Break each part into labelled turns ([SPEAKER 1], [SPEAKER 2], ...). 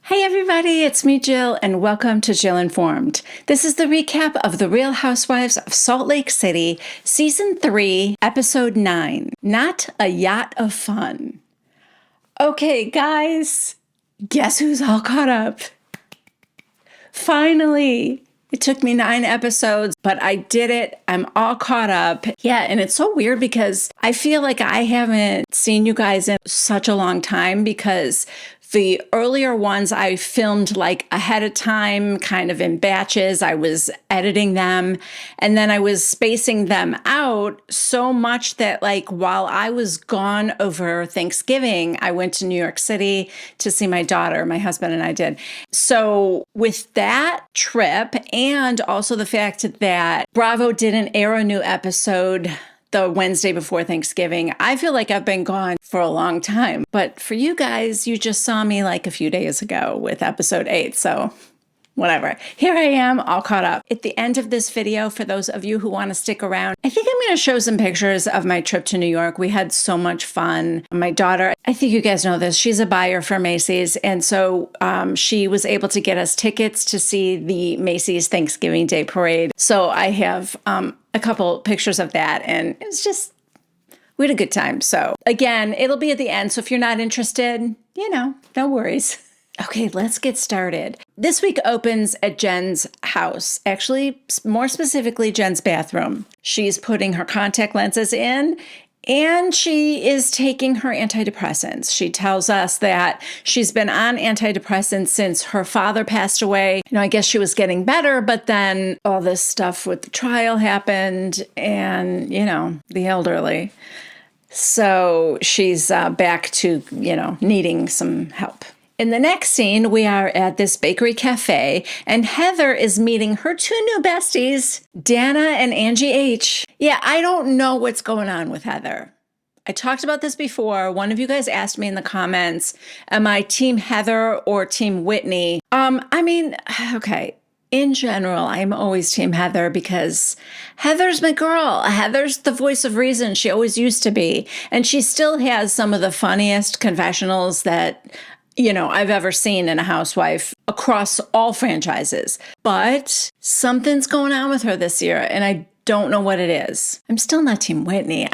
[SPEAKER 1] Hey everybody, it's me Jill and welcome to Jill Informed. This is the recap of The Real Housewives of Salt Lake City, Season 3, Episode 9, Not a Yacht of Fun. Okay guys, guess who's all caught up? Finally! It took me 9 episodes, but I did it. I'm all caught up. Yeah, and it's so weird because I feel like I haven't seen you guys in such a long time because the earlier ones I filmed like ahead of time, kind of in batches. I was editing them and then I was spacing them out so much that like while I was gone over Thanksgiving, I went to New York City to see my daughter. My husband and I did. So with that trip and also the fact that Bravo didn't air a new episode the Wednesday before Thanksgiving, I feel like I've been gone for a long time. But for you guys, you just saw me like a few days ago with episode 8. So whatever. Here I am, all caught up. At the end of this video, for those of you who want to stick around, I think I'm going to show some pictures of my trip to New York. We had so much fun. My daughter, I think you guys know this, she's a buyer for Macy's. And so she was able to get us tickets to see the Macy's Thanksgiving Day Parade. So I have a couple pictures of that. And it's just, we had a good time. So again, it'll be at the end. So if you're not interested, no worries. Okay, let's get started. This week opens at Jen's house, actually, more specifically, Jen's bathroom. She's putting her contact lenses in and she is taking her antidepressants. She tells us that she's been on antidepressants since her father passed away. I guess she was getting better, but then all this stuff with the trial happened and, the elderly. So she's back to, needing some help. In the next scene, we are at this bakery cafe, and Heather is meeting her 2 new besties, Dana and Angie H. Yeah, I don't know what's going on with Heather. I talked about this before. One of you guys asked me in the comments, am I Team Heather or Team Whitney? Okay. In general, I'm always Team Heather because Heather's my girl. Heather's the voice of reason. She always used to be. And she still has some of the funniest confessionals that I've ever seen in a housewife across all franchises. But something's going on with her this year, and I don't know what it is. I'm still not Team Whitney.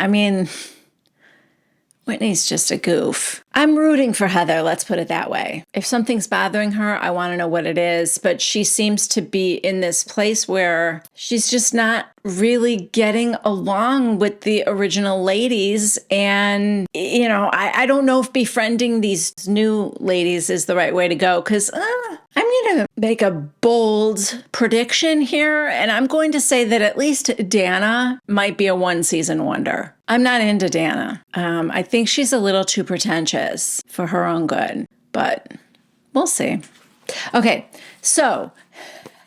[SPEAKER 1] Whitney's just a goof. I'm rooting for Heather, let's put it that way. If something's bothering her, I want to know what it is, but she seems to be in this place where she's just not really getting along with the original ladies. And, I don't know if befriending these new ladies is the right way to go because I'm going to make a bold prediction here. And I'm going to say that at least Dana might be a 1-season wonder. I'm not into Dana. I think she's a little too pretentious for her own good, but we'll see. Okay, so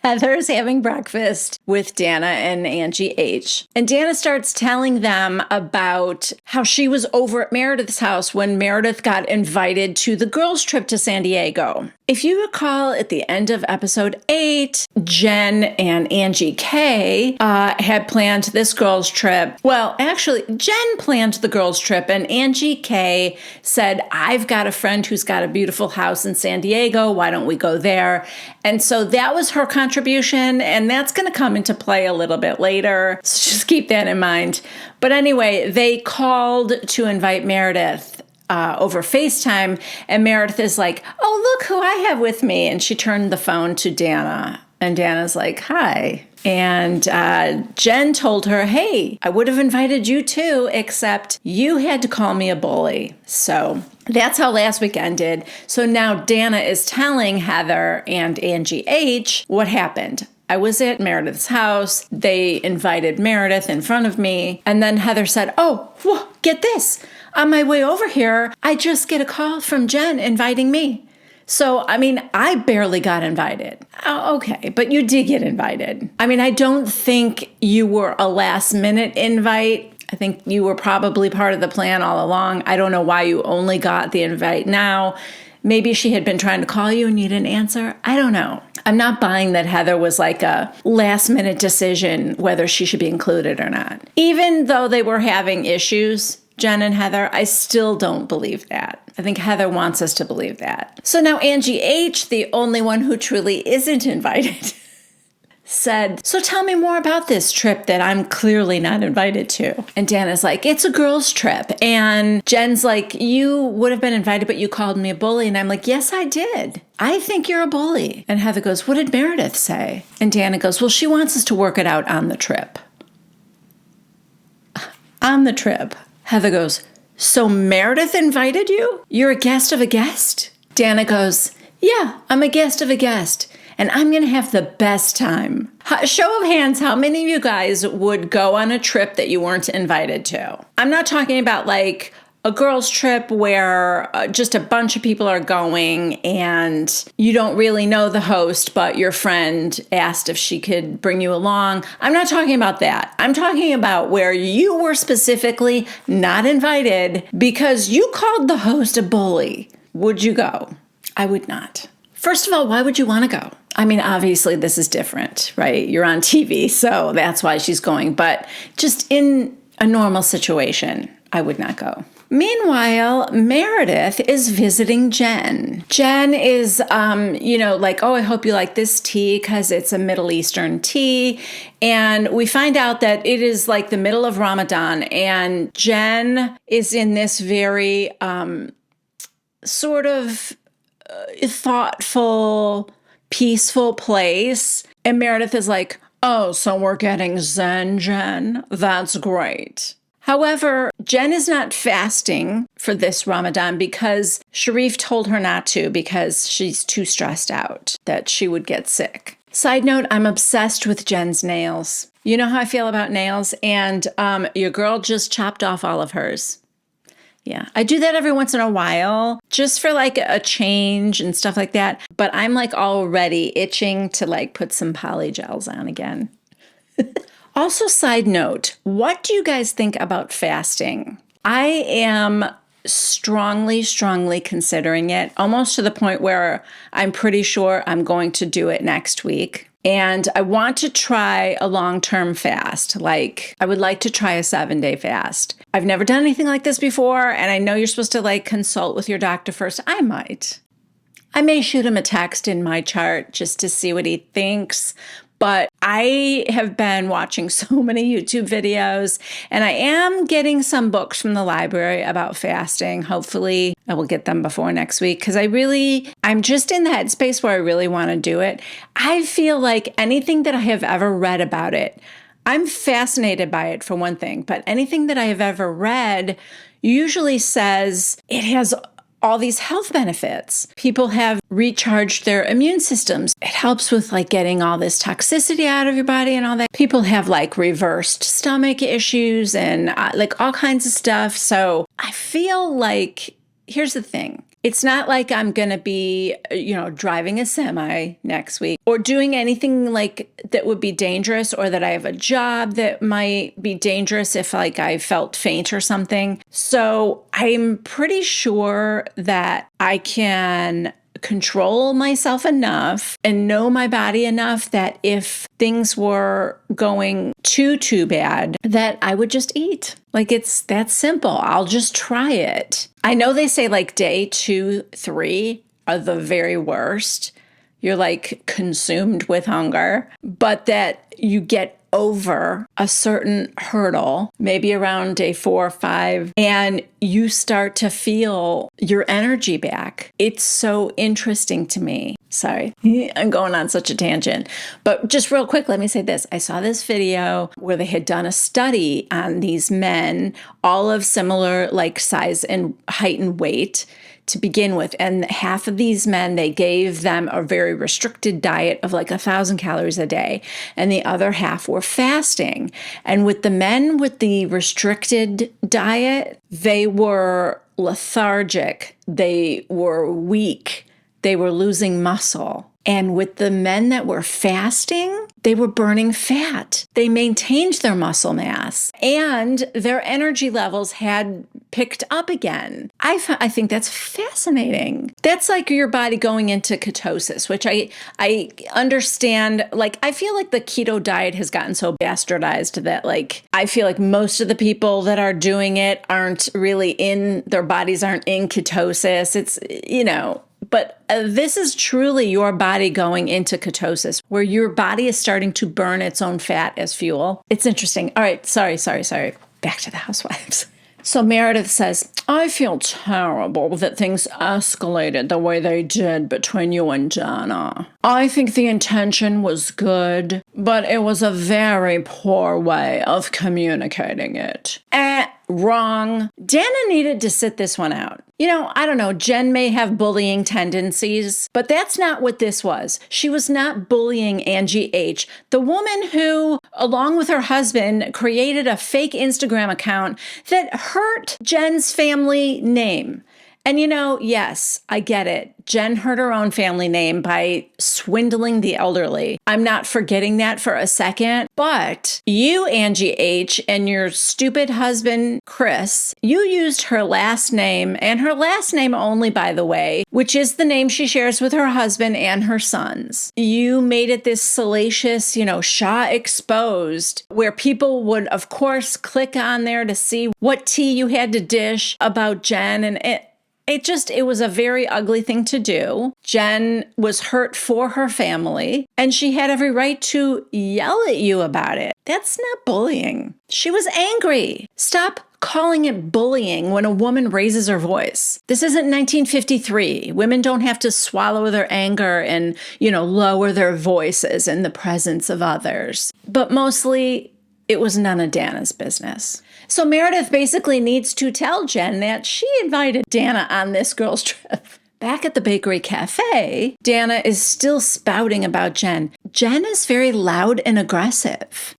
[SPEAKER 1] Heather's having breakfast with Dana and Angie H. And Dana starts telling them about how she was over at Meredith's house when Meredith got invited to the girls' trip to San Diego. If you recall, at the end of episode 8, Jen and Angie K had planned this girls' trip. Well, actually, Jen planned the girls' trip and Angie K said, I've got a friend who's got a beautiful house in San Diego. Why don't we go there? And so that was her contribution, and that's going to come into play a little bit later. So just keep that in mind. But anyway, they called to invite Meredith over FaceTime, and Meredith is like, oh, look who I have with me. And she turned the phone to Dana, and Dana's like, hi. And Jen told her, hey, I would have invited you too, except you had to call me a bully. So that's how last week ended. So now Dana is telling Heather and Angie H what happened. I was at Meredith's house. They invited Meredith in front of me. And then Heather said, oh, whoa, get this. On my way over here, I just get a call from Jen inviting me. So, I barely got invited. Oh, okay, but you did get invited. I don't think you were a last-minute invite. I think you were probably part of the plan all along. I don't know why you only got the invite now. Maybe she had been trying to call you and you didn't answer. I don't know. I'm not buying that Heather was like a last-minute decision whether she should be included or not. Even though they were having issues, Jen and Heather, I still don't believe that. I think Heather wants us to believe that. So now Angie H., the only one who truly isn't invited, said, so tell me more about this trip that I'm clearly not invited to. And Dana's like, it's a girls' trip. And Jen's like, you would have been invited, but you called me a bully. And I'm like, yes, I did. I think you're a bully. And Heather goes, what did Meredith say? And Dana goes, well, she wants us to work it out on the trip. On the trip. Heather goes, so Meredith invited you? You're a guest of a guest? Dana goes, yeah, I'm a guest of a guest. And I'm going to have the best time. Show of hands, how many of you guys would go on a trip that you weren't invited to? I'm not talking about like a girls' trip where just a bunch of people are going and you don't really know the host, but your friend asked if she could bring you along. I'm not talking about that. I'm talking about where you were specifically not invited because you called the host a bully. Would you go? I would not. First of all, why would you want to go? I mean, obviously this is different, right? You're on TV, so that's why she's going. But just in a normal situation, I would not go. Meanwhile, Meredith is visiting Jen. Jen is, like, oh, I hope you like this tea because it's a Middle Eastern tea. And we find out that it is like the middle of Ramadan. And Jen is in this very sort of thoughtful, peaceful place. And Meredith is like, oh, so we're getting Zen, Jen? That's great. However, Jen is not fasting for this Ramadan because Sharif told her not to because she's too stressed out that she would get sick. Side note, I'm obsessed with Jen's nails. You know how I feel about nails? And your girl just chopped off all of hers. Yeah, I do that every once in a while just for like a change and stuff like that. But I'm like already itching to like put some poly gels on again. Also, side note, what do you guys think about fasting? I am strongly considering it, almost to the point where I'm pretty sure I'm going to do it next week. And I want to try a long-term fast. Like, I would like to try a 7-day fast. I've never done anything like this before, and I know you're supposed to like consult with your doctor first. I might. I may shoot him a text in my chart just to see what he thinks. But I have been watching so many YouTube videos, and I am getting some books from the library about fasting. Hopefully I will get them before next week because I'm just in the headspace where I really want to do it. I feel like anything that I have ever read about it, I'm fascinated by it for one thing, but anything that I have ever read usually says it has all these health benefits. People have recharged their immune systems. It helps with like getting all this toxicity out of your body and all that. People have like reversed stomach issues and like all kinds of stuff. So I feel like, here's the thing. It's not like I'm going to be, driving a semi next week or doing anything like that would be dangerous, or that I have a job that might be dangerous if like I felt faint or something. So I'm pretty sure that I can control myself enough and know my body enough that if things were going too bad, that I would just eat. Like, it's that simple. I'll just try it. I know they say like day 2, 3 are the very worst. You're like consumed with hunger, but that you get over a certain hurdle, maybe around day 4 or 5, and you start to feel your energy back. It's so interesting to me. Sorry, I'm going on such a tangent. But just real quick, let me say this. I saw this video where they had done a study on these men, all of similar like size and height and weight to begin with. And half of these men, they gave them a very restricted diet of like 1,000 calories a day. And the other half were fasting. And with the men with the restricted diet, they were lethargic. They were weak. They were losing muscle. And with the men that were fasting, they were burning fat. They maintained their muscle mass and their energy levels had picked up again. I think that's fascinating. That's like your body going into ketosis, which I understand. Like, I feel like the keto diet has gotten so bastardized that, like, I feel like most of the people that are doing it aren't really their bodies aren't in ketosis. It's, but this is truly your body going into ketosis, where your body is starting to burn its own fat as fuel. It's interesting. All right. Sorry. Back to the Housewives. So Meredith says, I feel terrible that things escalated the way they did between you and Dana. I think the intention was good, but it was a very poor way of communicating it. Wrong. Dana needed to sit this one out. I don't know, Jen may have bullying tendencies, but that's not what this was. She was not bullying Angie H., the woman who, along with her husband, created a fake Instagram account that hurt Jen's family name. And yes, I get it. Jen hurt her own family name by swindling the elderly. I'm not forgetting that for a second. But you, Angie H., and your stupid husband, Chris, you used her last name, and her last name only, by the way, which is the name she shares with her husband and her sons. You made it this salacious, Shaw exposed, where people would, of course, click on there to see what tea you had to dish about Jen, and it was a very ugly thing to do. Jen was hurt for her family, and she had every right to yell at you about it. That's not bullying. She was angry. Stop calling it bullying when a woman raises her voice. This isn't 1953. Women don't have to swallow their anger and, lower their voices in the presence of others. But mostly, it was none of Dana's business. So Meredith basically needs to tell Jen that she invited Dana on this girls' trip. Back at the bakery cafe, Dana is still spouting about Jen. Jen is very loud and aggressive.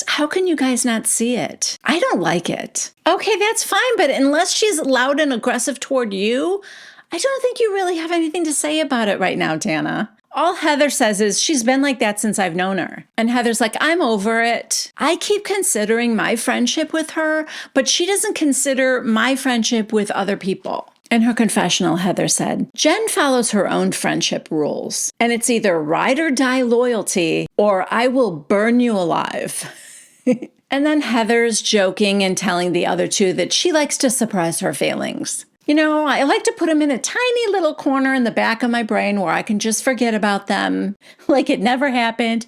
[SPEAKER 1] How can you guys not see it? I don't like it. Okay, that's fine, but unless she's loud and aggressive toward you, I don't think you really have anything to say about it right now, Dana. All Heather says is she's been like that since I've known her. And Heather's like, I'm over it. I keep considering my friendship with her, but she doesn't consider my friendship with other people. In her confessional, Heather said, Jen follows her own friendship rules, and it's either ride or die loyalty or I will burn you alive. And then Heather's joking and telling the other two that she likes to suppress her feelings. I like to put them in a tiny little corner in the back of my brain where I can just forget about them, like it never happened.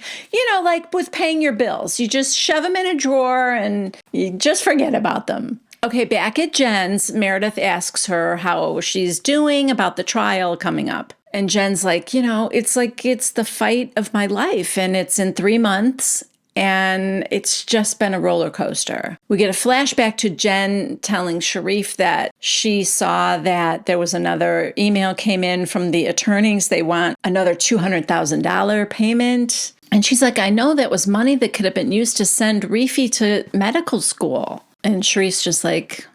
[SPEAKER 1] Like with paying your bills. You just shove them in a drawer and you just forget about them. Okay, back at Jen's, Meredith asks her how she's doing about the trial coming up. And Jen's like, it's the fight of my life, and it's in 3 months. And it's just been a roller coaster. We get a flashback to Jen telling Sharif that she saw that there was another email came in from the attorneys. They want another $200,000 payment. And she's like, I know that was money that could have been used to send Reefy to medical school. And Sharif's just like,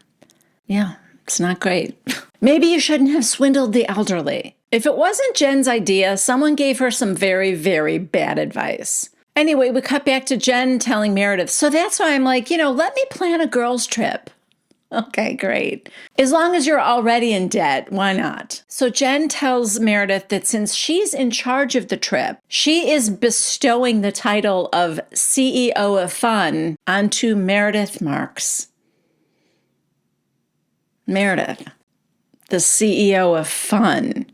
[SPEAKER 1] yeah, it's not great. Maybe you shouldn't have swindled the elderly. If it wasn't Jen's idea, someone gave her some very, very bad advice. Anyway, we cut back to Jen telling Meredith, so that's why I'm like, let me plan a girls' trip. Okay, great. As long as you're already in debt, why not? So Jen tells Meredith that since she's in charge of the trip, she is bestowing the title of CEO of Fun onto Meredith Marks. Meredith, the CEO of Fun.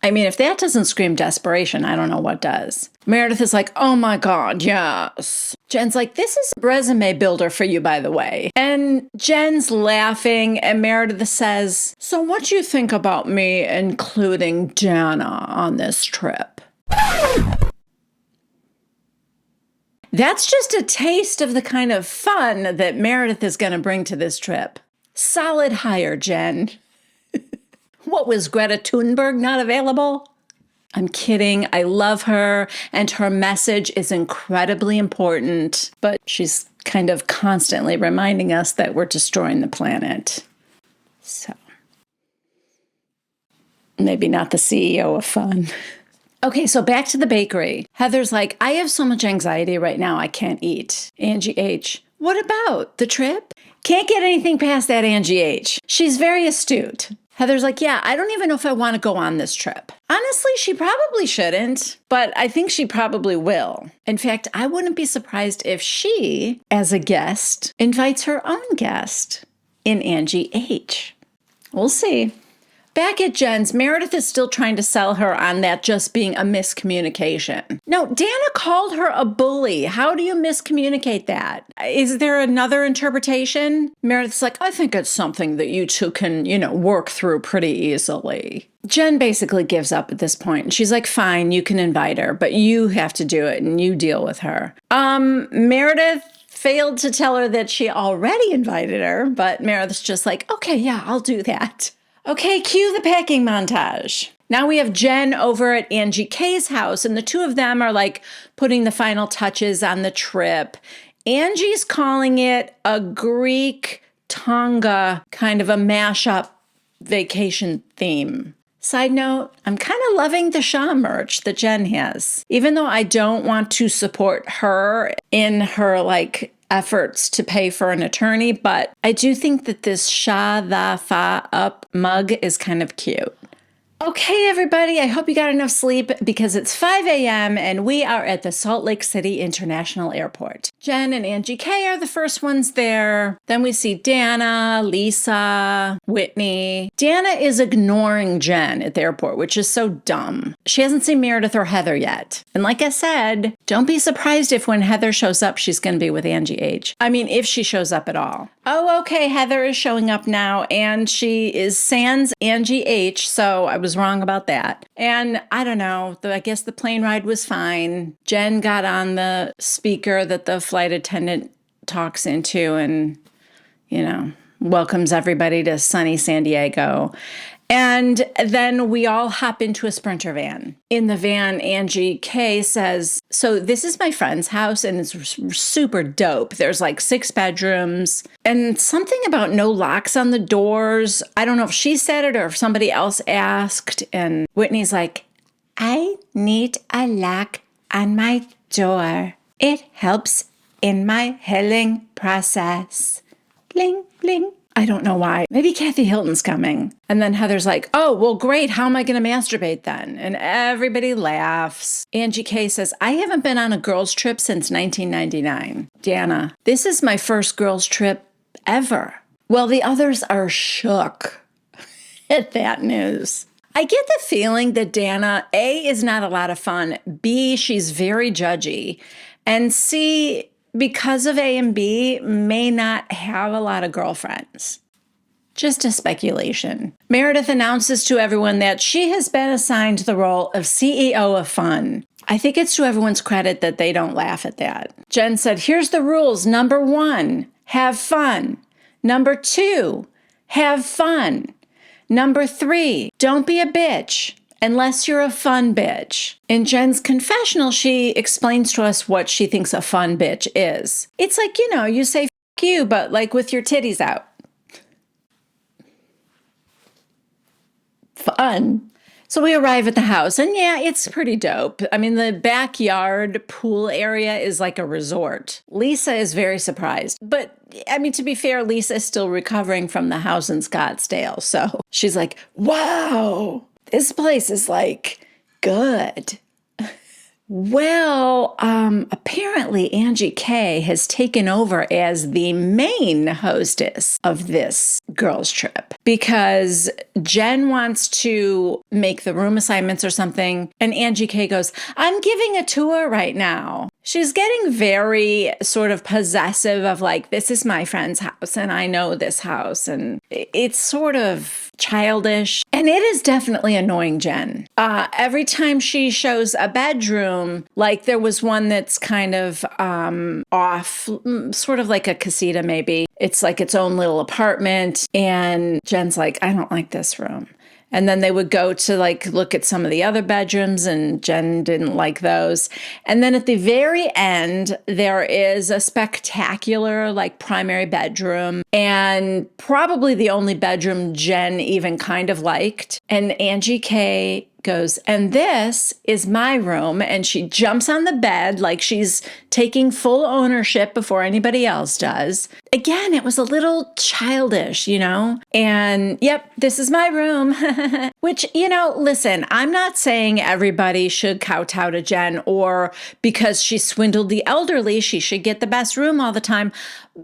[SPEAKER 1] I mean, if that doesn't scream desperation, I don't know what does. Meredith is like, oh my God, yes. Jen's like, this is a resume builder for you, by the way. And Jen's laughing, and Meredith says, so what do you think about me including Dana on this trip? That's just a taste of the kind of fun that Meredith is going to bring to this trip. Solid hire, Jen. What, was Greta Thunberg not available? I'm kidding. I love her, and her message is incredibly important, but she's kind of constantly reminding us that we're destroying the planet. So maybe not the CEO of Fun. Okay, so back to the bakery. Heather's like, I have so much anxiety right now, I can't eat. Angie H. What about the trip? Can't get anything past that Angie H. She's very astute. Heather's like, yeah, I don't even know if I want to go on this trip. Honestly, she probably shouldn't, but I think she probably will. In fact, I wouldn't be surprised if she, as a guest, invites her own guest in Angie H. We'll see. Back at Jen's, Meredith is still trying to sell her on that just being a miscommunication. No, Dana called her a bully. How do you miscommunicate that? Is there another interpretation? Meredith's like, I think it's something that you two can, work through pretty easily. Jen basically gives up at this point. And she's like, fine, you can invite her, but you have to do it and you deal with her. Meredith failed to tell her that she already invited her, but Meredith's just like, okay, yeah, I'll do that. Okay, cue the packing montage. Now we have Jen over at Angie K's house, and the two of them are like putting the final touches on the trip. Angie's calling it a Greek Tonga kind of a mashup vacation theme. Side note, I'm kind of loving the Shaw merch that Jen has. Even though I don't want to support her in her efforts to pay for an attorney, but I do think that this Sha the Fa Up mug is kind of cute. Okay, everybody, I hope you got enough sleep because it's 5 a.m. and we are at the Salt Lake City International Airport. Jen and Angie K are the first ones there. Then we see Dana, Lisa, Whitney. Dana is ignoring Jen at the airport, which is so dumb. She hasn't seen Meredith or Heather yet. And like I said, don't be surprised if when Heather shows up, she's going to be with Angie H. I mean, if she shows up at all. Oh, okay, Heather is showing up now, and she is sans Angie H, so I was wrong about that. And I don't know, I guess the plane ride was fine. Jen got on the speaker that the flight attendant talks into and, welcomes everybody to sunny San Diego. And then we all hop into a Sprinter van. In the van, Angie K says, so this is my friend's house and it's super dope. There's 6 bedrooms and something about no locks on the doors. I don't know if she said it or if somebody else asked. And Whitney's like, I need a lock on my door. It helps in my healing process. Bling, bling. I don't know why. Maybe Kathy Hilton's coming. And then Heather's like, oh, well, great. How am I going to masturbate then? And everybody laughs. Angie K says, I haven't been on a girls' trip since 1999. Dana, this is my first girls' trip ever. Well, the others are shook at that news. I get the feeling that Dana, A, is not a lot of fun. B, she's very judgy. And C, because of A and B, may not have a lot of girlfriends. Just a speculation. Meredith announces to everyone that she has been assigned the role of CEO of Fun. I think it's to everyone's credit that they don't laugh at that. Jen said, here's the rules. Number 1, have fun. Number 2, have fun. Number 3, don't be a bitch. Unless you're a fun bitch. In Jen's confessional, she explains to us what she thinks a fun bitch is. It's like, you say F you, but with your titties out. Fun. So we arrive at the house, and yeah, it's pretty dope. I mean, the backyard pool area is like a resort. Lisa is very surprised. But, to be fair, Lisa is still recovering from the house in Scottsdale. So she's like, wow. This place is good. Well, apparently Angie K has taken over as the main hostess of this girls' trip because Jen wants to make the room assignments or something. And Angie K goes, I'm giving a tour right now. She's getting very sort of possessive of this is my friend's house and I know this house. And it's sort of childish. And it is definitely annoying Jen. Every time she shows a bedroom, there was one that's kind of off, sort of like a casita maybe. It's its own little apartment. And Jen's like, I don't like this room. And then they would go to look at some of the other bedrooms and Jen didn't like those. And then at the very end, there is a spectacular primary bedroom and probably the only bedroom Jen even kind of liked. And Angie K goes, and this is my room. And she jumps on the bed like she's taking full ownership before anybody else does. Again, it was a little childish, you know? And yep, this is my room. Which, you know, listen, I'm not saying everybody should kowtow to Jen, or because she swindled the elderly, she should get the best room all the time.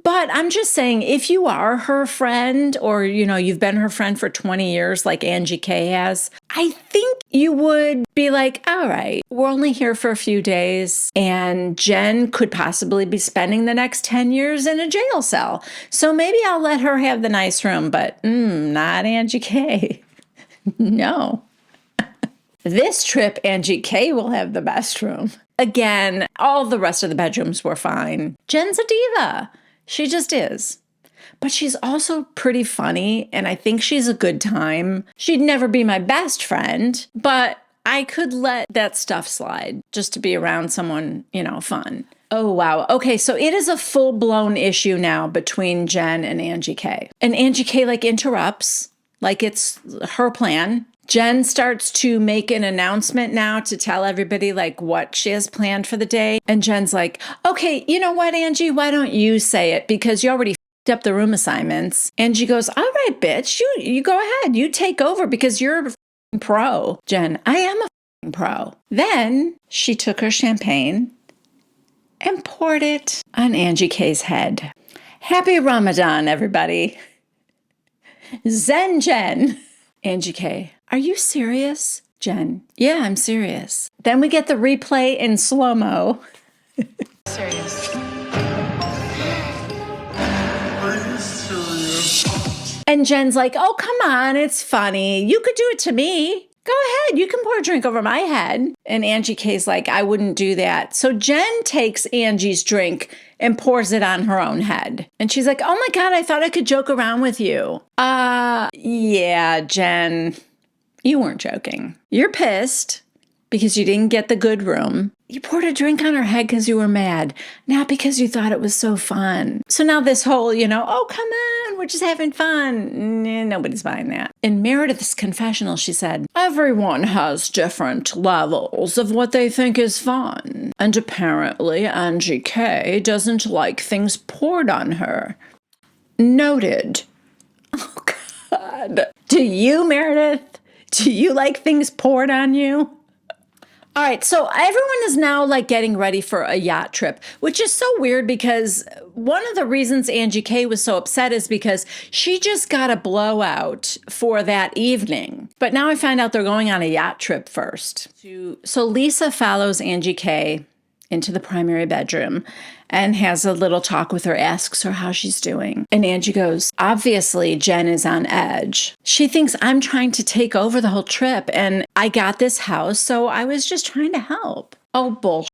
[SPEAKER 1] But I'm just saying, if you are her friend, or, you know, you've been her friend for 20 years like Angie K has, I think you would be like, all right, we're only here for a few days, and Jen could possibly be spending the next 10 years in a jail cell. So maybe I'll let her have the nice room, but not Angie K. No. This trip, Angie K will have the best room. Again, all the rest of the bedrooms were fine. Jen's a diva. She just is. But she's also pretty funny, and I think she's a good time. She'd never be my best friend, but I could let that stuff slide just to be around someone, you know, fun. Oh, wow. Okay, so it is a full-blown issue now between Jen and Angie K. And Angie K, like, interrupts, like it's her plan. Jen starts to make an announcement now to tell everybody like what she has planned for the day. And Jen's like, okay, you know what, Angie, why don't you say it? Because you already f***ed up the room assignments. Angie goes, all right, bitch, you go ahead. You take over because you're a f***ing pro. Jen, I am a f***ing pro. Then she took her champagne and poured it on Angie K's head. Happy Ramadan, everybody. Zen Jen. Angie K, are you serious? Jen, yeah, I'm serious. Then we get the replay in slow-mo.
[SPEAKER 2] Serious.
[SPEAKER 3] Are you serious?
[SPEAKER 1] And Jen's like, oh, come on, it's funny. You could do it to me. Go ahead, you can pour a drink over my head. And Angie K's like, I wouldn't do that. So Jen takes Angie's drink and pours it on her own head. And she's like, oh my God, I thought I could joke around with you. Yeah, Jen, you weren't joking. You're pissed because you didn't get the good room. You poured a drink on her head because you were mad, not because you thought it was so fun. So now this whole, you know, oh, come on, we're just having fun. Nobody's buying that. In Meredith's confessional, she said, everyone has different levels of what they think is fun. And apparently Angie K doesn't like things poured on her. Noted. Oh, God. Do you, Meredith? Do you like things poured on you? All right, so everyone is now like getting ready for a yacht trip, which is so weird because one of the reasons Angie K was so upset is because she just got a blowout for that evening. But now I find out they're going on a yacht trip first. So Lisa follows Angie K into the primary bedroom and has a little talk with her, asks her how she's doing. And Angie goes, obviously, Jen is on edge. She thinks I'm trying to take over the whole trip, and I got this house, so I was just trying to help. Oh, bullshit.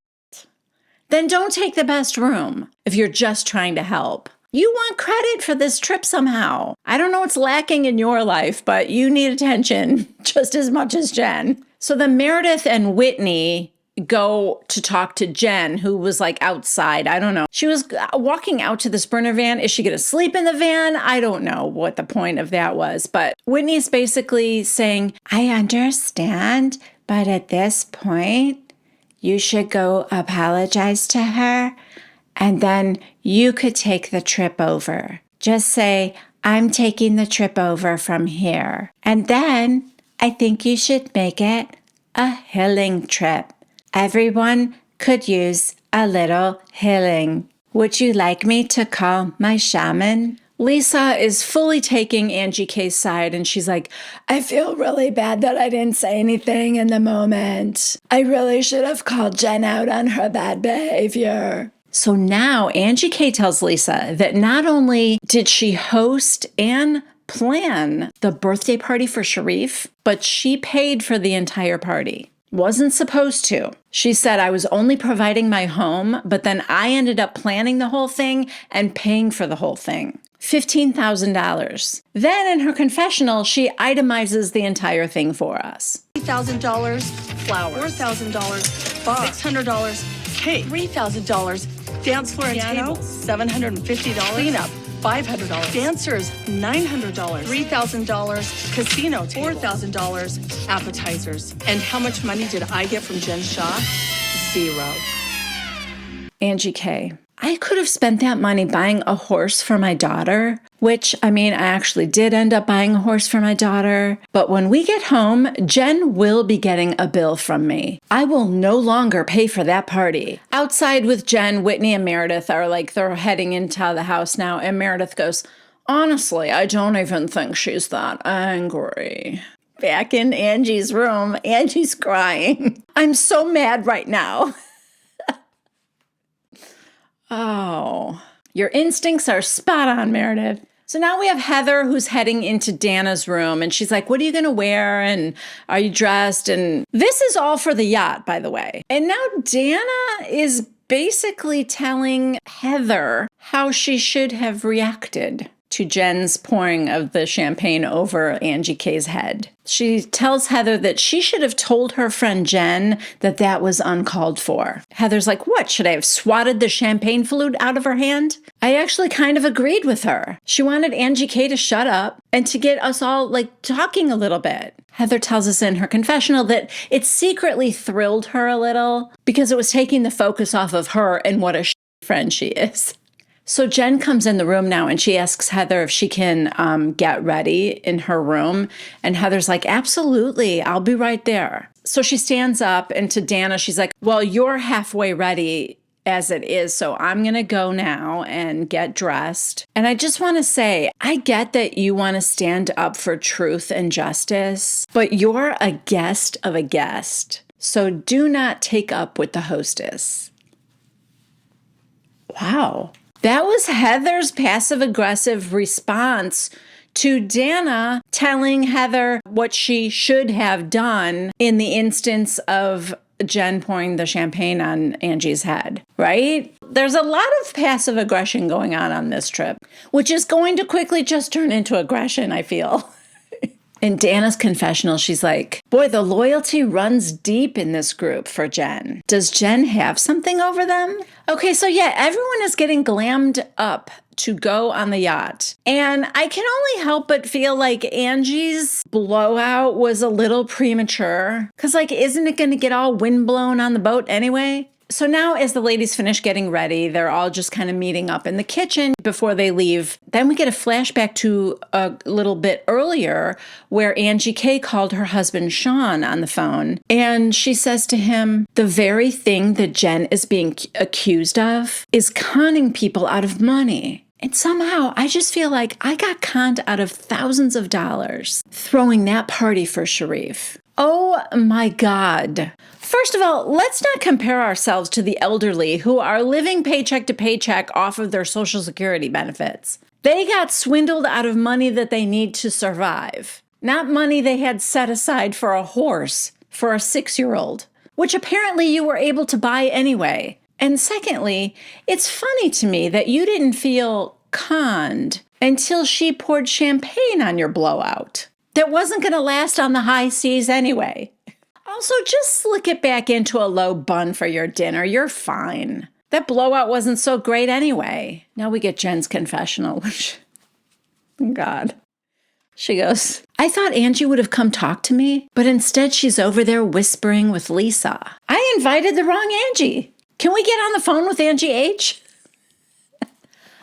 [SPEAKER 1] Then don't take the best room if you're just trying to help. You want credit for this trip somehow. I don't know what's lacking in your life, but you need attention just as much as Jen. So then Meredith and Whitney go to talk to Jen, who was like outside. I don't know. She was walking out to the Sprinter van. Is she going to sleep in the van? I don't know what the point of that was. But Whitney's basically saying, I understand, but at this point, you should go apologize to her, and then you could take the trip over. Just say, I'm taking the trip over from here. And then I think you should make it a healing trip. Everyone could use a little healing. Would you like me to call my shaman? Lisa is fully taking Angie K's side, and she's like, I feel really bad that I didn't say anything in the moment. I really should have called Jen out on her bad behavior. So now Angie K tells Lisa that not only did she host and plan the birthday party for Sharif, but she paid for the entire party. Wasn't supposed to. She said, I was only providing my home, but then I ended up planning the whole thing and paying for the whole thing. $15,000. Then in her confessional, she itemizes the entire thing for us.
[SPEAKER 2] $3,000 flour, $4,000 box, $600 cake, $3,000 dance floor and table, $750 cleanup, $500. Dancers, $900. $3,000 casino table. $4,000 appetizers. And how much money did I get from Jen Shaw? Zero.
[SPEAKER 1] Angie K. I could have spent that money buying a horse for my daughter, which, I actually did end up buying a horse for my daughter. But when we get home, Jen will be getting a bill from me. I will no longer pay for that party. Outside with Jen, Whitney and Meredith are they're heading into the house now. And Meredith goes, honestly, I don't even think she's that angry. Back in Angie's room, Angie's crying. I'm so mad right now. Oh, your instincts are spot on, Meredith. So now we have Heather who's heading into Dana's room and she's like, what are you going to wear? And are you dressed? And this is all for the yacht, by the way. And now Dana is basically telling Heather how she should have reacted to Jen's pouring of the champagne over Angie K's head. She tells Heather that she should have told her friend Jen that that was uncalled for. Heather's like, what, should I have swatted the champagne flute out of her hand? I actually kind of agreed with her. She wanted Angie K to shut up and to get us all talking a little bit. Heather tells us in her confessional that it secretly thrilled her a little because it was taking the focus off of her and what a friend she is. So Jen comes in the room now and she asks Heather if she can get ready in her room. And Heather's like, absolutely, I'll be right there. So she stands up and to Dana, she's like, well, you're halfway ready as it is. So I'm going to go now and get dressed. And I just want to say, I get that you want to stand up for truth and justice, but you're a guest of a guest. So do not take up with the hostess. Wow. That was Heather's passive-aggressive response to Dana telling Heather what she should have done in the instance of Jen pouring the champagne on Angie's head, right? There's a lot of passive aggression going on this trip, which is going to quickly just turn into aggression, I feel. In Dana's confessional, she's like, boy, the loyalty runs deep in this group for Jen. Does Jen have something over them? Okay, so yeah, everyone is getting glammed up to go on the yacht. And I can only help but feel like Angie's blowout was a little premature. Because isn't it going to get all windblown on the boat anyway? So now as the ladies finish getting ready, they're all just kind of meeting up in the kitchen before they leave. Then we get a flashback to a little bit earlier where Angie K called her husband Sean on the phone. And she says to him, the very thing that Jen is being accused of is conning people out of money. And somehow I just feel like I got conned out of thousands of dollars throwing that party for Sharif. Oh my God. First of all, let's not compare ourselves to the elderly who are living paycheck to paycheck off of their Social Security benefits. They got swindled out of money that they need to survive, not money they had set aside for a horse for a 6-year-old, which apparently you were able to buy anyway. And secondly, it's funny to me that you didn't feel conned until she poured champagne on your blowout. That wasn't going to last on the high seas anyway. Also, just slick it back into a low bun for your dinner. You're fine. That blowout wasn't so great anyway. Now we get Jen's confessional, which, God. She goes, I thought Angie would have come talk to me, but instead she's over there whispering with Lisa. I invited the wrong Angie. Can we get on the phone with Angie H?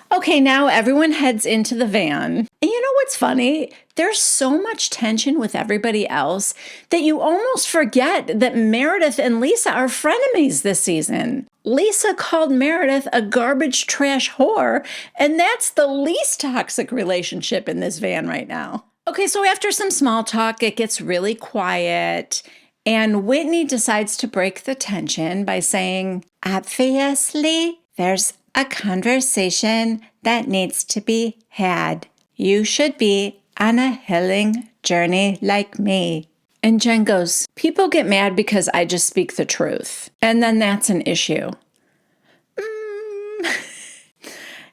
[SPEAKER 1] Okay, now everyone heads into the van. And you know what's funny? There's so much tension with everybody else that you almost forget that Meredith and Lisa are frenemies this season. Lisa called Meredith a garbage trash whore, and that's the least toxic relationship in this van right now. Okay, so after some small talk, it gets really quiet, and Whitney decides to break the tension by saying, obviously, there's a conversation that needs to be had. You should be on a healing journey like me. And Jen goes, people get mad because I just speak the truth. And then that's an issue.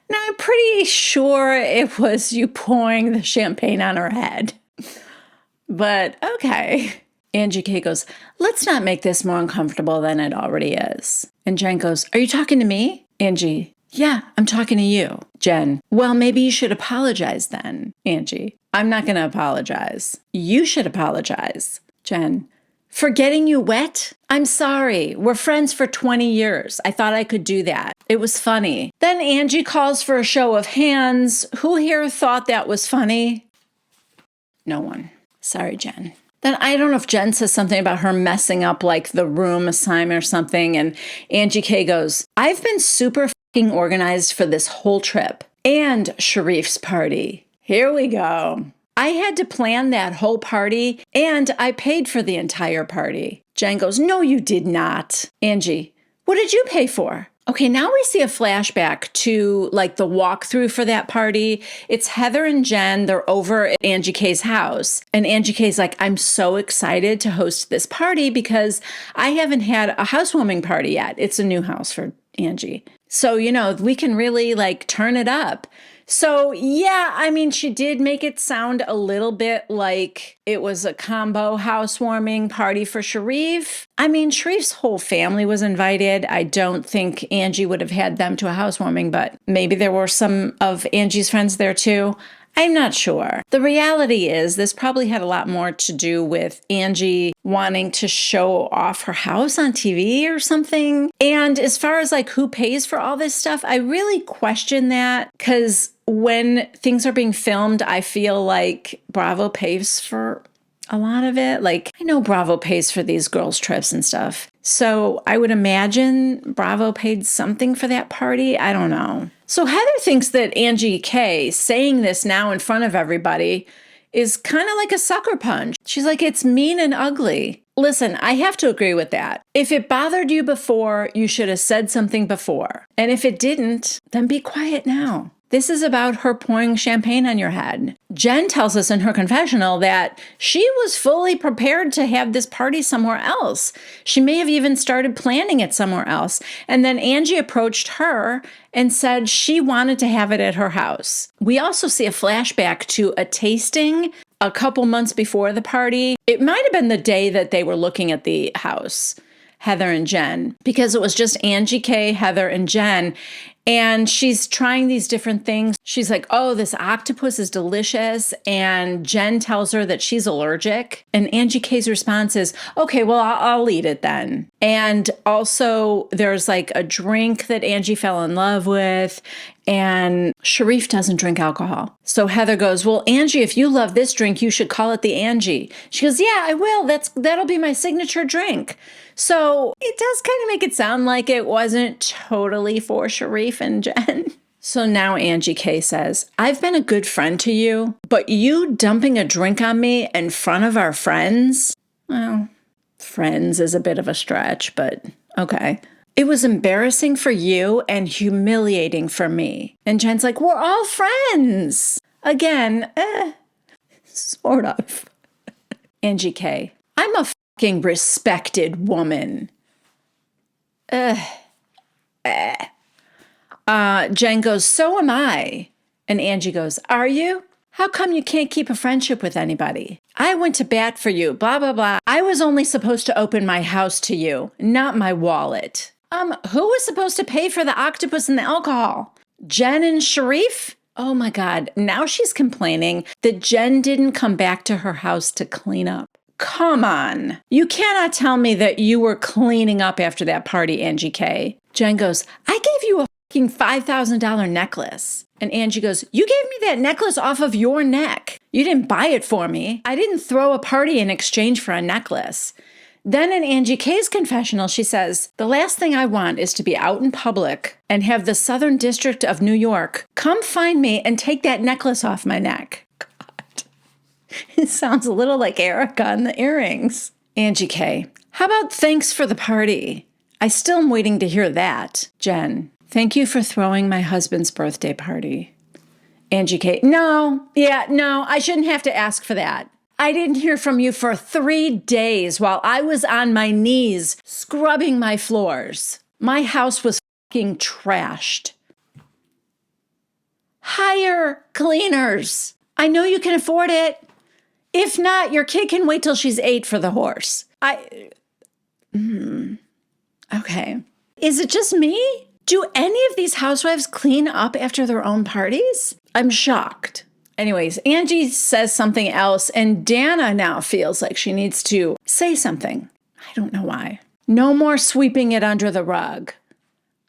[SPEAKER 1] Now, I'm pretty sure it was you pouring the champagne on her head. But okay. Angie K goes, let's not make this more uncomfortable than it already is. And Jen goes, are you talking to me? Angie, Yeah, I'm talking to you. Jen, well, maybe you should apologize then. Angie, I'm not going to apologize. You should apologize. Jen, for getting you wet? I'm sorry. We're friends for 20 years. I thought I could do that. It was funny. Then Angie calls for a show of hands. Who here thought that was funny? No one. Sorry, Jen. Then I don't know if Jen says something about her messing up like the room assignment or something. And Angie K goes, I've been super fucking organized for this whole trip and Sharif's party. Here we go. I had to plan that whole party and I paid for the entire party. Jen goes, no, you did not. Angie, what did you pay for? Okay, now we see a flashback to like the walkthrough for that party. It's Heather and Jen. They're over at Angie K's house. And Angie K's like, I'm so excited to host this party because I haven't had a housewarming party yet. It's a new house for Angie. So, we can really like turn it up. So, yeah, I mean, she did make it sound a little bit like it was a combo housewarming party for Sharif. I mean, Sharif's whole family was invited. I don't think Angie would have had them to a housewarming, but maybe there were some of Angie's friends there too. I'm not sure. The reality is this probably had a lot more to do with Angie wanting to show off her house on TV or something. And as far as like who pays for all this stuff, I really question that because when things are being filmed, I feel like Bravo pays for a lot of it. Like I know Bravo pays for these girls' trips and stuff. So I would imagine Bravo paid something for that party. I don't know. So Heather thinks that Angie K saying this now in front of everybody is kind of like a sucker punch. She's like, it's mean and ugly. Listen, I have to agree with that. If it bothered you before, you should have said something before. And if it didn't, then be quiet now. This is about her pouring champagne on your head. Jen tells us in her confessional that she was fully prepared to have this party somewhere else. She may have even started planning it somewhere else. And then Angie approached her and said she wanted to have it at her house. We also see a flashback to a tasting a couple months before the party. It might have been the day that they were looking at the house, Heather and Jen, because it was just Angie K, Heather, and Jen. And she's trying these different things. She's like, oh, this octopus is delicious. And Jen tells her that she's allergic. And Angie K's response is, okay, well, I'll eat it then. And also there's like a drink that Angie fell in love with. And Sharif doesn't drink alcohol. So Heather goes, well, Angie, if you love this drink, you should call it the Angie. She goes, yeah, I will. That'll be my signature drink. So it does kind of make it sound like it wasn't totally for Sharif and Jen. So now Angie K says, I've been a good friend to you, but you dumping a drink on me in front of our friends? Well, friends is a bit of a stretch, but okay. It was embarrassing for you and humiliating for me. And Jen's like, we're all friends. Again, sort of. Angie K, I'm a fucking respected woman. Jen goes, so am I. And Angie goes, are you? How come you can't keep a friendship with anybody? I went to bat for you, blah, blah, blah. I was only supposed to open my house to you, not my wallet. Who was supposed to pay for the octopus and the alcohol? Jen and Sharif? Oh my God, now she's complaining that Jen didn't come back to her house to clean up. Come on. You cannot tell me that you were cleaning up after that party, Angie K. Jen goes, I gave you a fucking $5,000 necklace. And Angie goes, you gave me that necklace off of your neck. You didn't buy it for me. I didn't throw a party in exchange for a necklace. Then in Angie K's confessional, she says, the last thing I want is to be out in public and have the Southern District of New York come find me and take that necklace off my neck. God. It sounds a little like Erica and the earrings. Angie K, how about thanks for the party? I still am waiting to hear that. Jen, thank you for throwing my husband's birthday party. Angie K, no, I shouldn't have to ask for that. I didn't hear from you for 3 days while I was on my knees scrubbing my floors. My house was fucking trashed. Hire cleaners. I know you can afford it. If not, your kid can wait till she's 8 for the horse. Okay. Is it just me? Do any of these housewives clean up after their own parties? I'm shocked. Anyways, Angie says something else, and Dana now feels like she needs to say something. I don't know why. No more sweeping it under the rug.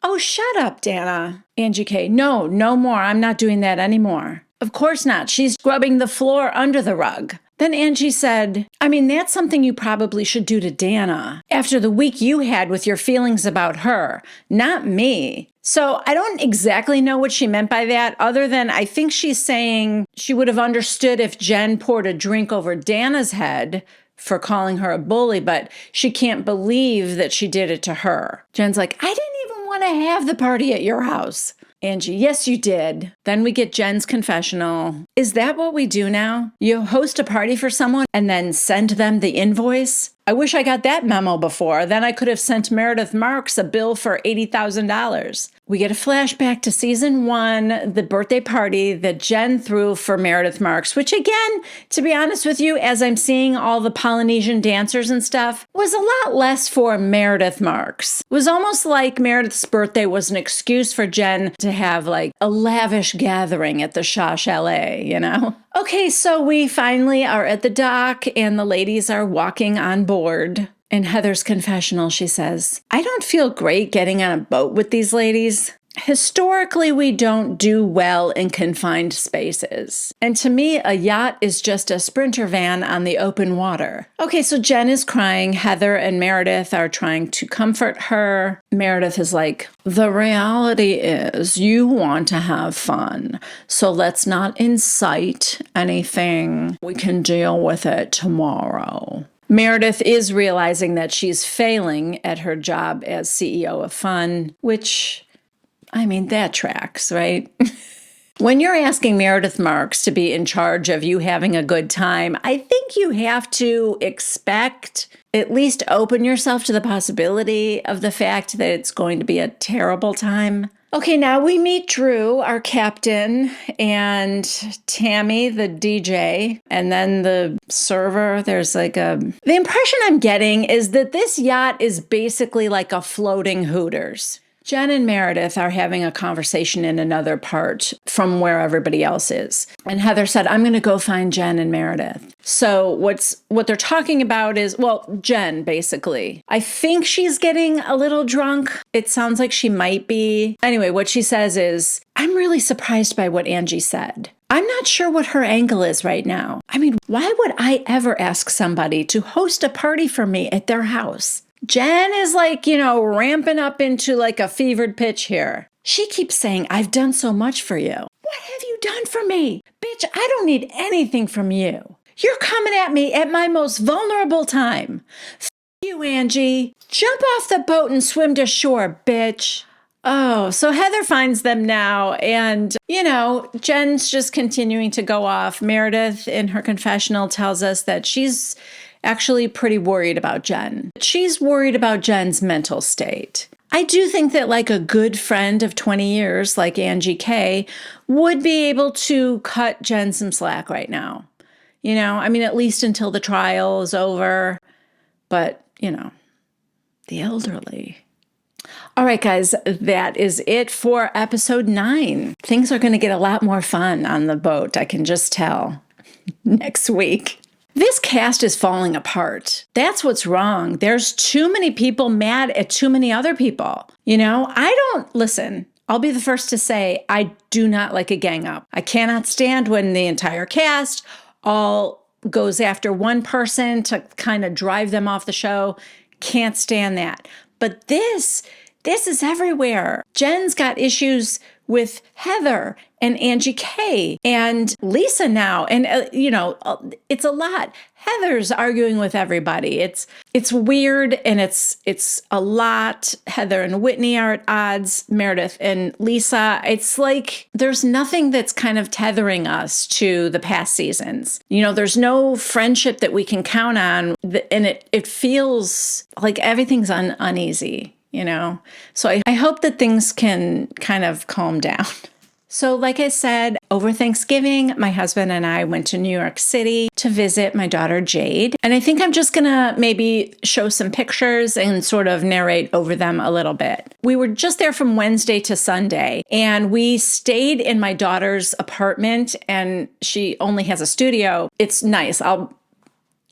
[SPEAKER 1] Oh, shut up, Dana. Angie K. No more. I'm not doing that anymore. Of course not. She's scrubbing the floor under the rug. Then Angie said, I mean, that's something you probably should do to Dana after the week you had with your feelings about her, not me. So I don't exactly know what she meant by that, other than I think she's saying she would have understood if Jen poured a drink over Dana's head for calling her a bully, but she can't believe that she did it to her. Jen's like, I didn't even want to have the party at your house. Angie, yes, you did. Then we get Jen's confessional. Is that what we do now? You host a party for someone and then send them the invoice? I wish I got that memo before. Then I could have sent Meredith Marks a bill for $80,000. We get a flashback to season 1, the birthday party that Jen threw for Meredith Marks, which again, to be honest with you, as I'm seeing all the Polynesian dancers and stuff, was a lot less for Meredith Marks. It was almost like Meredith's birthday was an excuse for Jen to have like a lavish gathering at the Shaw Chalet, you know? Okay, so we finally are at the dock and the ladies are walking on board. In Heather's confessional, she says, I don't feel great getting on a boat with these ladies. Historically, we don't do well in confined spaces. And to me, a yacht is just a sprinter van on the open water. Okay, so Jen is crying. Heather and Meredith are trying to comfort her. Meredith is like, the reality is you want to have fun. So let's not incite anything. We can deal with it tomorrow. Meredith is realizing that she's failing at her job as CEO of Fun, which, I mean, that tracks, right? When you're asking Meredith Marks to be in charge of you having a good time, I think you have to expect, at least open yourself to the possibility of the fact that it's going to be a terrible time. Okay, now we meet Drew, our captain, and Tammy, the DJ, and then the server. There's like the impression I'm getting is that this yacht is basically like a floating Hooters. Jen and Meredith are having a conversation in another part from where everybody else is. And Heather said, I'm going to go find Jen and Meredith. So what they're talking about is, well, Jen, basically. I think she's getting a little drunk. It sounds like she might be. Anyway, what she says is, I'm really surprised by what Angie said. I'm not sure what her angle is right now. I mean, why would I ever ask somebody to host a party for me at their house? Jen is like, ramping up into like a fevered pitch here. She keeps saying, I've done so much for you. What have you done for me? Bitch, I don't need anything from you. You're coming at me at my most vulnerable time. F you, Angie. Jump off the boat and swim to shore, bitch. Oh, so Heather finds them now, and, Jen's just continuing to go off. Meredith, in her confessional, tells us that she's actually pretty worried about Jen. She's worried about Jen's mental state. I do think that like a good friend of 20 years, like Angie K, would be able to cut Jen some slack right now. At least until the trial is over. But, the elderly. All right, guys, that is it for episode 9. Things are going to get a lot more fun on the boat, I can just tell, next week. This cast is falling apart. That's what's wrong. There's too many people mad at too many other people. Listen, I'll be the first to say I do not like a gang up. I cannot stand when the entire cast all goes after one person to kind of drive them off the show. Can't stand that. But this is everywhere. Jen's got issues with Heather and Angie K and Lisa now. And, it's a lot. Heather's arguing with everybody. It's weird and it's a lot. Heather and Whitney are at odds. Meredith and Lisa. It's like there's nothing that's kind of tethering us to the past seasons. There's no friendship that we can count on. And it feels like everything's uneasy. So I hope that things can kind of calm down. So like I said, over Thanksgiving, my husband and I went to New York City to visit my daughter Jade. And I think I'm just going to maybe show some pictures and sort of narrate over them a little bit. We were just there from Wednesday to Sunday, and we stayed in my daughter's apartment, and she only has a studio. It's nice.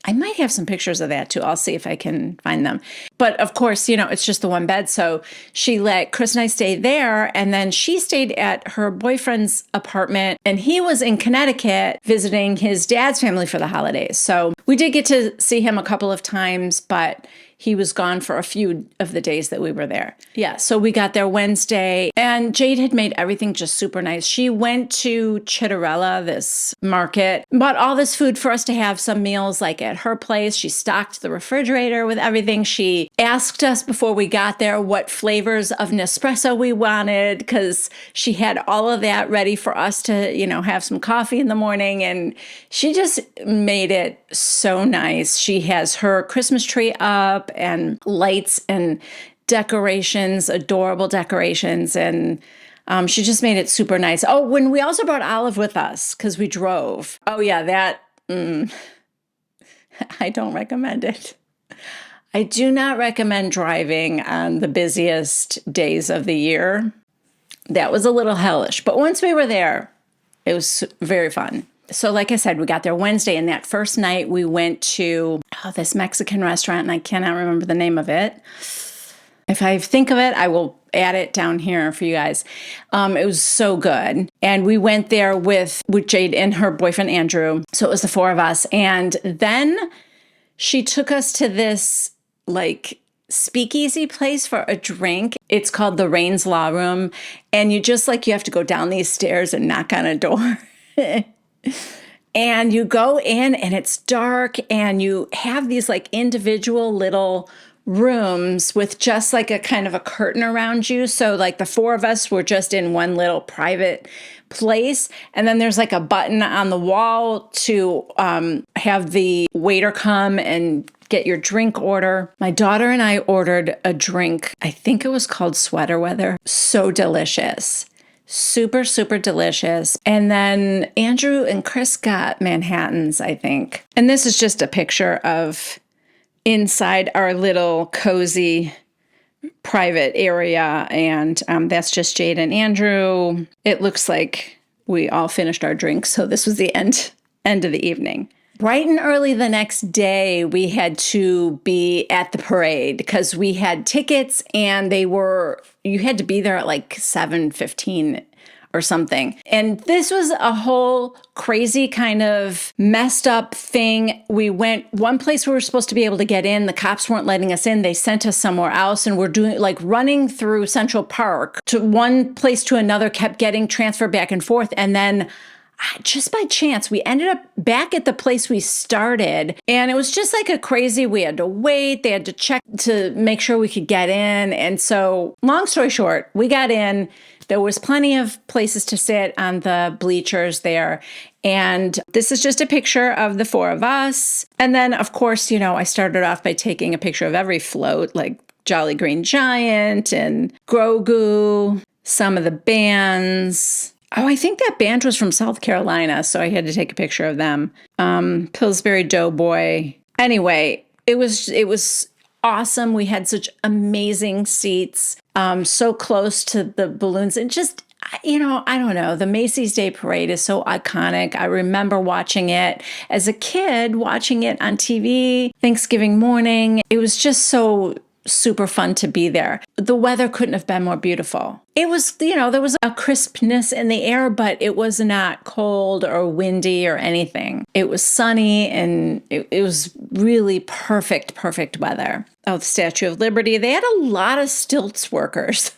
[SPEAKER 1] I might have some pictures of that too. I'll see if I can find them. But of course, it's just the one bed. So she let Chris and I stay there. And then she stayed at her boyfriend's apartment. And he was in Connecticut visiting his dad's family for the holidays. So we did get to see him a couple of times, but he was gone for a few of the days that we were there. Yeah, so we got there Wednesday, and Jade had made everything just super nice. She went to Chitterella, this market, bought all this food for us to have some meals like at her place. She stocked the refrigerator with everything. She asked us before we got there what flavors of Nespresso we wanted, because she had all of that ready for us to, have some coffee in the morning. And she just made it so nice. She has her Christmas tree up and lights and decorations, adorable decorations. And she just made it super nice. Oh, when we also brought Olive with us because we drove. Oh yeah, that, I don't recommend it. I do not recommend driving on the busiest days of the year. That was a little hellish. But once we were there, it was very fun. So like I said, we got there Wednesday, and that first night we went to this Mexican restaurant, and I cannot remember the name of it. If I think of it, I will add it down here for you guys. It was so good. And we went there with Jade and her boyfriend, Andrew. So it was the four of us. And then she took us to this speakeasy place for a drink. It's called the Rain's Law Room. And you have to go down these stairs and knock on a door. And you go in, and it's dark, and you have these individual little rooms with just a kind of a curtain around you. So the four of us were just in one little private place. And then there's a button on the wall to have the waiter come and get your drink order. My daughter and I ordered a drink. I think it was called Sweater Weather. So delicious. Super, super delicious. And then Andrew and Chris got Manhattans, I think. And this is just a picture of inside our little cozy private area. And that's just Jade and Andrew. It looks like we all finished our drinks. So this was the end of the evening. Bright and early the next day, we had to be at the parade because we had tickets, and you had to be there at 7:15 or something. And this was a whole crazy kind of messed up thing. We went one place we were supposed to be able to get in. The cops weren't letting us in. They sent us somewhere else, and we're doing running through Central Park to one place to another, kept getting transferred back and forth. And then just by chance, we ended up back at the place we started, and it was just we had to wait. They had to check to make sure we could get in. And so long story short, we got in. There was plenty of places to sit on the bleachers there. And this is just a picture of the four of us. And then, of course, I started off by taking a picture of every float, like Jolly Green Giant and Grogu, some of the bands. Oh, I think that band was from South Carolina, so I had to take a picture of them. Pillsbury Doughboy. Anyway, it was awesome. We had such amazing seats, so close to the balloons. And just, I don't know, the Macy's Day Parade is so iconic. I remember watching it as a kid, watching it on TV, Thanksgiving morning. It was just so super fun to be there. The weather couldn't have been more beautiful. It was, there was a crispness in the air, but it was not cold or windy or anything. It was sunny, and it was really perfect weather. Oh, the Statue of Liberty. They had a lot of stilts workers.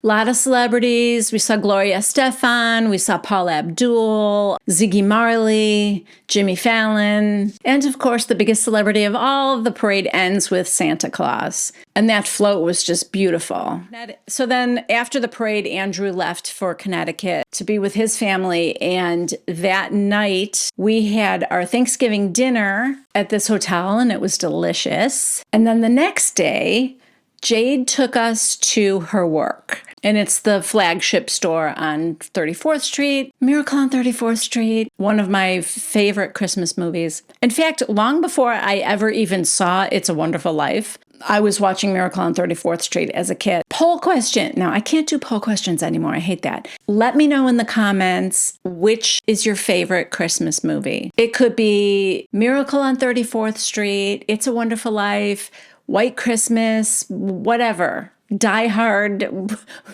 [SPEAKER 1] A lot of celebrities. We saw Gloria Estefan. We saw Paula Abdul, Ziggy Marley, Jimmy Fallon. And of course, the biggest celebrity of all, the parade ends with Santa Claus. And that float was just beautiful. So then after the parade, Andrew left for Connecticut to be with his family. And that night, we had our Thanksgiving dinner at this hotel, and it was delicious. And then the next day, Jade took us to her work. And it's the flagship store on 34th Street, Miracle on 34th Street, one of my favorite Christmas movies. In fact, long before I ever even saw It's a Wonderful Life, I was watching Miracle on 34th Street as a kid. Poll question. No, I can't do poll questions anymore. I hate that. Let me know in the comments which is your favorite Christmas movie. It could be Miracle on 34th Street, It's a Wonderful Life, White Christmas, whatever. Die Hard.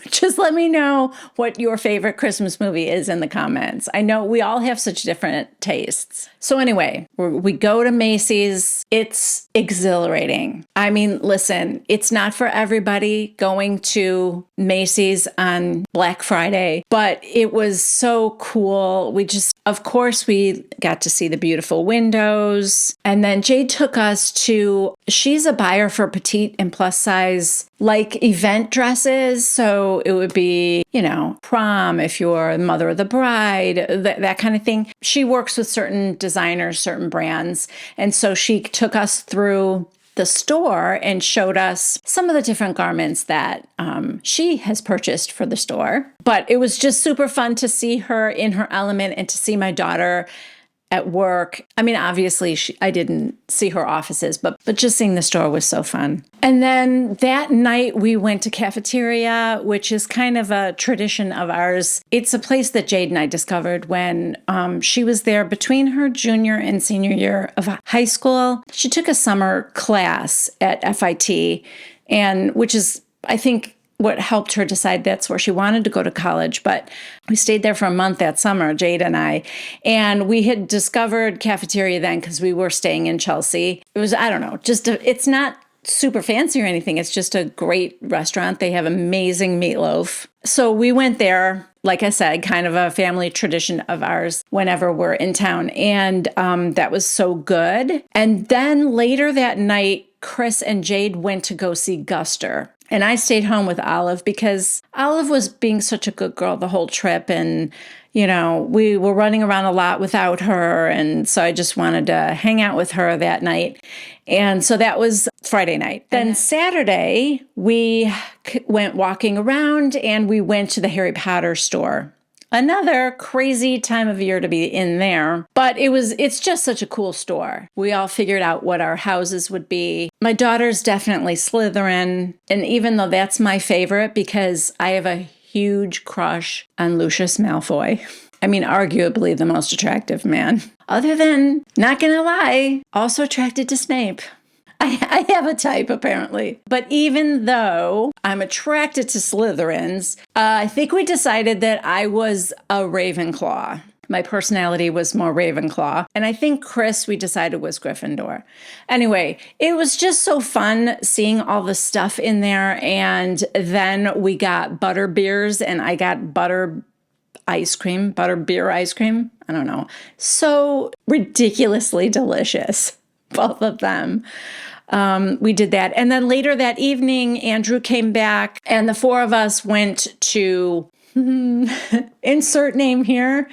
[SPEAKER 1] Just let me know what your favorite Christmas movie is in the comments. I know we all have such different tastes. So anyway, we go to Macy's. It's exhilarating. I mean, listen, it's not for everybody going to Macy's on Black Friday, but it was so cool. Of course, we got to see the beautiful windows. And then Jade took us she's a buyer for petite and plus size like event dresses. So it would be, prom if you're the mother of the bride, that kind of thing. She works with certain designers, certain brands. And so she took us through the store and showed us some of the different garments that she has purchased for the store. But it was just super fun to see her in her element and to see my daughter at work. I mean, obviously, I didn't see her offices, but just seeing the store was so fun. And then that night, we went to Cafeteria, which is kind of a tradition of ours. It's a place that Jade and I discovered when she was there between her junior and senior year of high school. She took a summer class at FIT, and which is, I think, what helped her decide that's where she wanted to go to college. But we stayed there for a month that summer, Jade and I, and we had discovered Cafeteria then because we were staying in Chelsea. It was, I don't know, it's not super fancy or anything. It's just a great restaurant. They have amazing meatloaf. So we went there, like I said, kind of a family tradition of ours whenever we're in town. And that was so good. And then later that night, Chris and Jade went to go see Guster. And I stayed home with Olive because Olive was being such a good girl the whole trip. And, we were running around a lot without her. And so I just wanted to hang out with her that night. And so that was Friday night. Then Saturday, we went walking around and we went to the Harry Potter store. Another crazy time of year to be in there, but it's just such a cool store. We all figured out what our houses would be. My daughter's definitely Slytherin, and even though that's my favorite because I have a huge crush on Lucius Malfoy. I mean, arguably the most attractive man. Other than, not gonna lie, also attracted to Snape. I have a type, apparently. But even though I'm attracted to Slytherins, I think we decided that I was a Ravenclaw. My personality was more Ravenclaw. And I think Chris, we decided, was Gryffindor. Anyway, it was just so fun seeing all the stuff in there. And then we got butter beers, and I got butter beer ice cream. I don't know. So ridiculously delicious, both of them. We did that. And then later that evening, Andrew came back and the four of us went to, insert name here,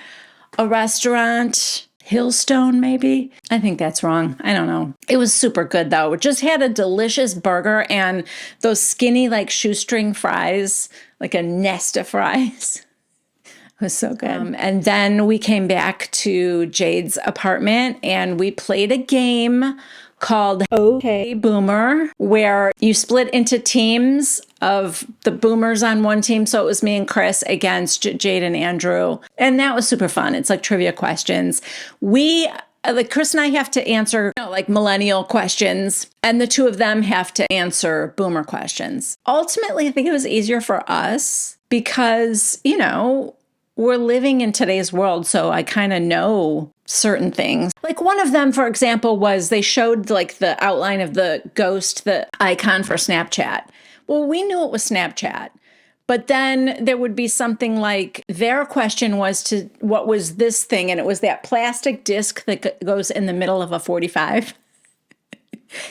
[SPEAKER 1] a restaurant, Hillstone maybe? I think that's wrong. I don't know. It was super good though. It just had a delicious burger and those skinny like shoestring fries, like a nest of fries. It was so good. And then we came back to Jade's apartment and we played a game called Okay Boomer, where you split into teams of the boomers on one team. So it was me and Chris against Jade and Andrew. And that was super fun. It's like trivia questions. Chris and I have to answer like millennial questions, and the two of them have to answer boomer questions. Ultimately, I think it was easier for us because, we're living in today's world, so I kind of know certain things. Like one of them, for example, was they showed like the outline of the ghost, the icon for Snapchat. Well, we knew it was Snapchat, but then there would be something like their question was to what was this thing? And it was that plastic disc that goes in the middle of a 45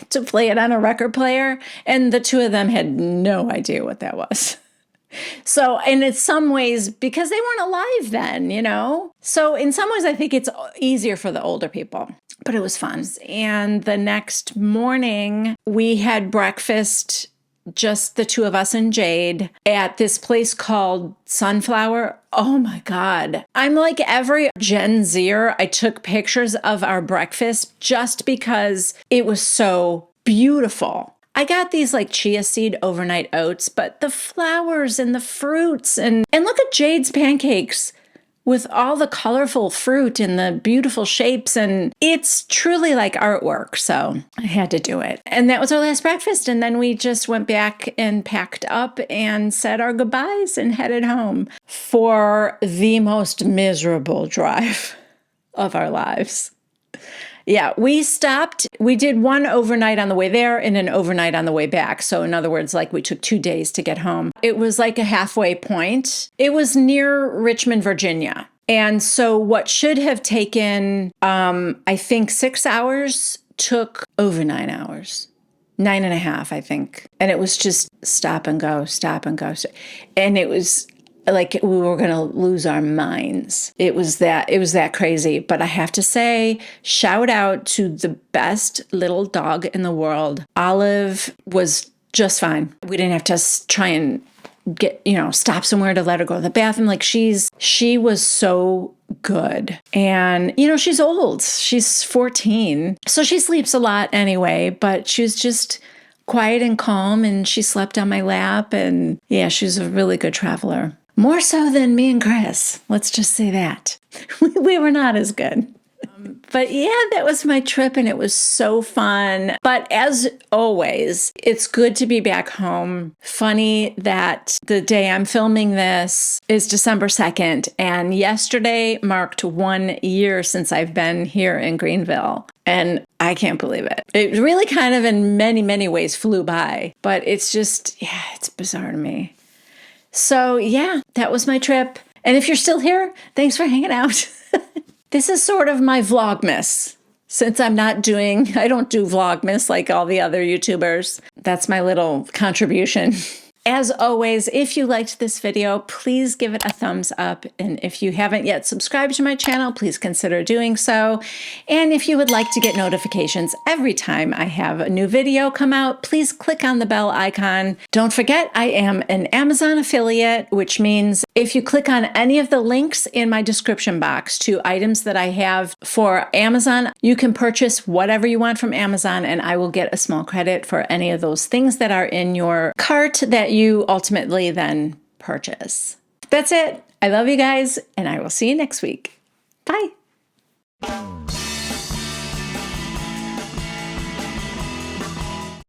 [SPEAKER 1] to play it on a record player. And the two of them had no idea what that was. So, and in some ways, because they weren't alive then, So in some ways, I think it's easier for the older people, but it was fun. And the next morning we had breakfast just the two of us and Jade at this place called Sunflower. Oh my God. I'm like every Gen Zer. I took pictures of our breakfast just because it was so beautiful. I got these like chia seed overnight oats, but the flowers and the fruits and look at Jade's pancakes with all the colorful fruit and the beautiful shapes. And it's truly like artwork. So I had to do it. And that was our last breakfast. And then we just went back and packed up and said our goodbyes and headed home for the most miserable drive of our lives. Yeah, we stopped. We did one overnight on the way there and an overnight on the way back. So in other words, like we took 2 days to get home. It was like a halfway point. It was near Richmond, Virginia. And so what should have taken, I think 6 hours took over 9 hours. 9.5, I think. And it was just stop and go, stop and go. And it was like we were going to lose our minds. It was that crazy. But I have to say, shout out to the best little dog in the world. Olive was just fine. We didn't have to try and get, stop somewhere to let her go to the bathroom. Like she was so good. And, she's old. She's 14. So she sleeps a lot anyway, but she was just quiet and calm, and she slept on my lap. And yeah, she's a really good traveler. More so than me and Chris. Let's just say that. We were not as good. But yeah, that was my trip and it was so fun. But as always, it's good to be back home. Funny that the day I'm filming this is December 2nd. And yesterday marked 1 year since I've been here in Greenville. And I can't believe it. It really kind of in many, many ways flew by. But it's just, it's bizarre to me. So yeah, that was my trip. And if you're still here, thanks for hanging out. This is sort of my Vlogmas. Since I don't do Vlogmas like all the other YouTubers. That's my little contribution. As always, if you liked this video, please give it a thumbs up. And if you haven't yet subscribed to my channel, please consider doing so. And if you would like to get notifications every time I have a new video come out, please click on the bell icon. Don't forget, I am an Amazon affiliate, which means if you click on any of the links in my description box to items that I have for Amazon, you can purchase whatever you want from Amazon, and I will get a small credit for any of those things that are in your cart that you ultimately then purchase. That's it. I love you guys, and I will see you next week. Bye.